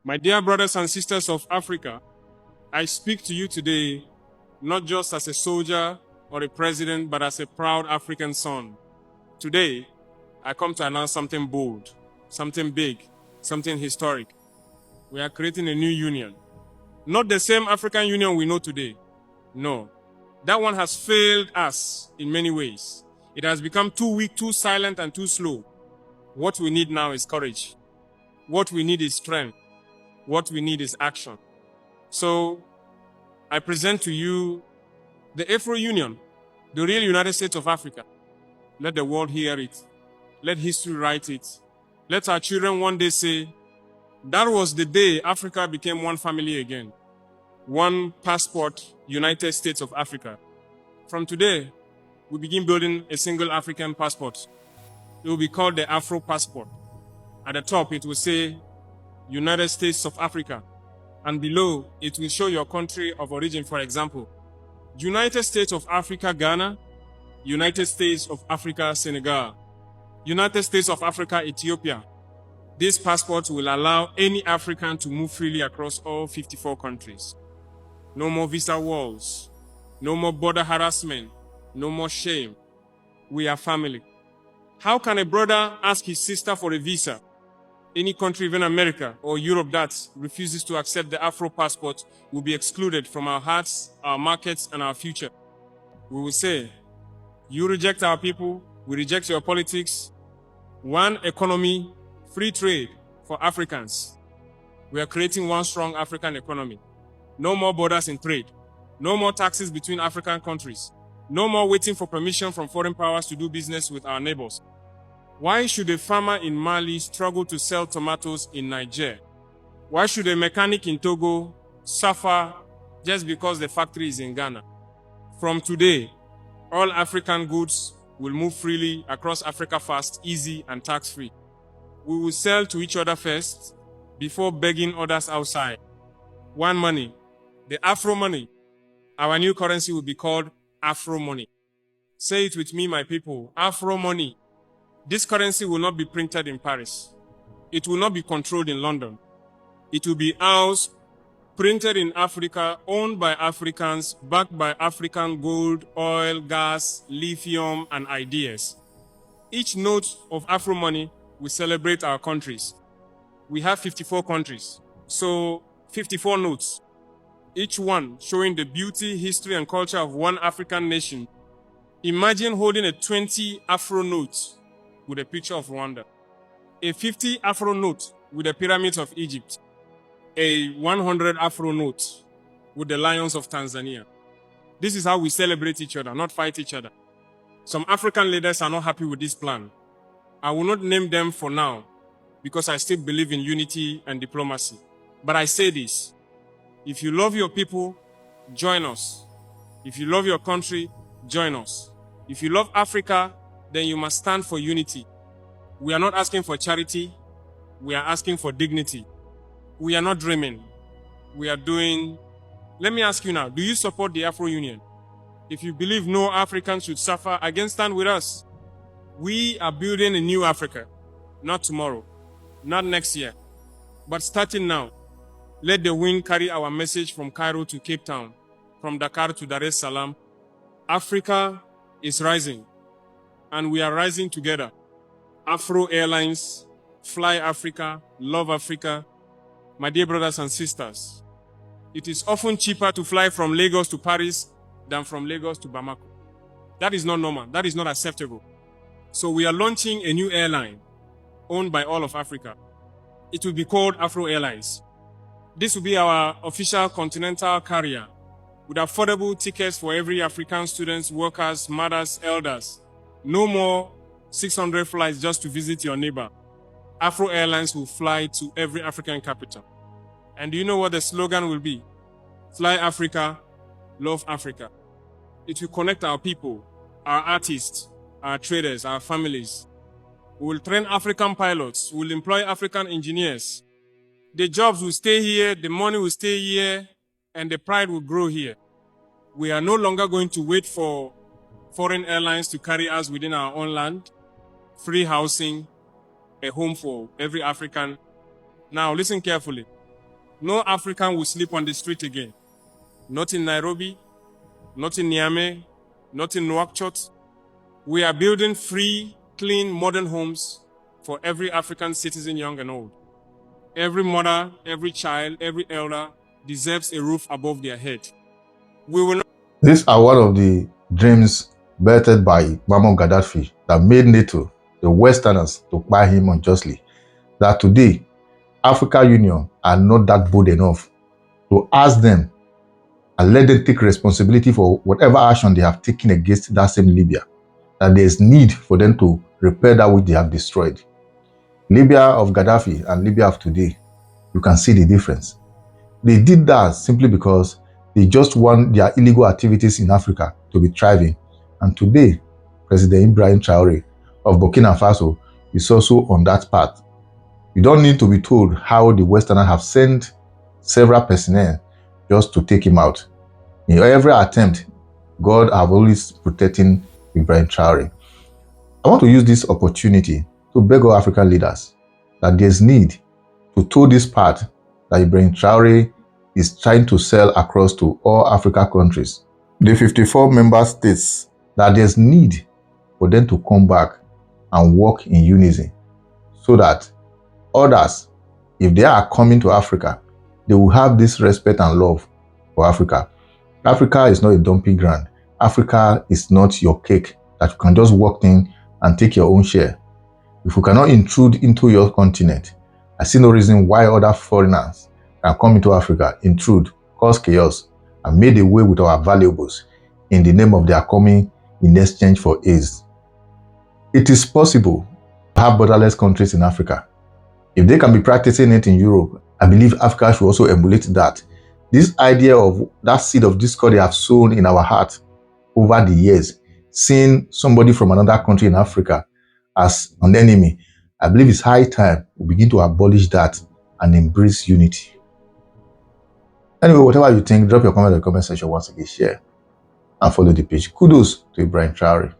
My dear brothers and sisters of Africa, I speak to you today not just as a soldier or a president, but as a proud African son. Today, I come to announce something bold, something big, something historic. We are creating a new union. Not the same African Union we know today. No, that one has failed us in many ways. It has become too weak, too silent, and too slow. What we need now is courage. What we need is strength. What we need is action. So, I present to you the Afro Union, the real United States of Africa. Let the world hear it. Let history write it. Let our children one day say, that was the day Africa became one family again. One passport, United States of Africa. From today, we begin building a single African passport. It will be called the Afro Passport. At the top, it will say United States of Africa. And below, it will show your country of origin, for example, United States of Africa, Ghana, United States of Africa, Senegal, United States of Africa, Ethiopia. This passport will allow any African to move freely across all 54 countries. No more visa walls, no more border harassment, no more shame. We are family. How can a brother ask his sister for a visa? Any country, even America or Europe, that refuses to accept the Afro passport will be excluded from our hearts, our markets, and our future. We will say, you reject our people, we reject your politics. One economy, free trade for Africans. We are creating one strong African economy. No more borders in trade. No more taxes between African countries. No more waiting for permission from foreign powers to do business with our neighbors. Why should a farmer in Mali struggle to sell tomatoes in Niger? Why should a mechanic in Togo suffer just because the factory is in Ghana? From today, all African goods will move freely across Africa fast, easy, and tax-free. We will sell to each other first before begging others outside. One money, the Afro money. Our new currency will be called Afro money. Say it with me, my people, Afro money. This currency will not be printed in Paris. It will not be controlled in London. It will be ours, printed in Africa, owned by Africans, backed by African gold, oil, gas, lithium, and ideas. Each note of Afro money will celebrate our countries. We have 54 countries, so 54 notes, each one showing the beauty, history, and culture of one African nation. Imagine holding a 20 Afro note with a picture of Rwanda, a 50 Afro note with the pyramids of Egypt, a 100 Afro note with the lions of Tanzania. This is how we celebrate each other, not fight each other. Some African leaders are not happy with this plan. I will not name them for now because I still believe in unity and diplomacy. But I say this, if you love your people, join us. If you love your country, join us. If you love Africa, then you must stand for unity. We are not asking for charity. We are asking for dignity. We are not dreaming. We are doing. Let me ask you now, do you support the Afro Union? If you believe no African should suffer, again stand with us. We are building a new Africa. Not tomorrow, not next year, but starting now. Let the wind carry our message from Cairo to Cape Town, from Dakar to Dar es Salaam. Africa is rising, and we are rising together. Afro Airlines, Fly Africa, Love Africa. My dear brothers and sisters, it is often cheaper to fly from Lagos to Paris than from Lagos to Bamako. That is not normal. That is not acceptable. So we are launching a new airline owned by all of Africa. It will be called Afro Airlines. This will be our official continental carrier with affordable tickets for every African students, workers, mothers, elders. No more 600 flights just to visit your neighbor. Afro Airlines will fly to every African capital. And do you know what the slogan will be? Fly Africa, love Africa. It will connect our people, our artists, our traders, our families. We will train African pilots. We will employ African engineers. The jobs will stay here, the money will stay here, and the pride will grow here. We are no longer going to wait for foreign airlines to carry us within our own land. Free housing, a home for every African. Now listen carefully. No African will sleep on the street again. Not in Nairobi, not in Niamey, not in Nouakchott. We are building free, clean, modern homes for every African citizen, young and old. Every mother, every child, every elder deserves a roof above their head. We will not. These are one of the dreams birthed by Muammar Gadaffi that made NATO, the Westerners, to buy him unjustly. That today, African Union are not that bold enough to ask them and let them take responsibility for whatever action they have taken against that same Libya. That there is need for them to repair that which they have destroyed. Libya of Gaddafi and Libya of today, you can see the difference. They did that simply because they just want their illegal activities in Africa to be thriving. And today, President Ibrahim Traore of Burkina Faso is also on that path. You don't need to be told how the Westerners have sent several personnel just to take him out. In every attempt, God have always protecting Ibrahim Traore. I want to use this opportunity to beg all African leaders that there's need to toe this path that Ibrahim Traore is trying to sell across to all Africa countries. The 54 member states, that there's need for them to come back and work in unison so that others, if they are coming to Africa, they will have this respect and love for Africa. Africa is not a dumping ground. Africa is not your cake that you can just walk in and take your own share. If we cannot intrude into your continent, I see no reason why other foreigners can come into Africa, intrude, cause chaos, and made away with our valuables in the name of their coming in exchange for aids. It is possible to have borderless countries in Africa. If they can be practicing it in Europe, I believe Africa should also emulate that. This idea of that seed of discord they have sown in our heart over the years, seeing somebody from another country in Africa as an enemy, I believe it's high time we begin to abolish that and embrace unity. Anyway, whatever you think, drop your comment in the comment section once again, share and follow the page. Kudos to Ibrahim Traore.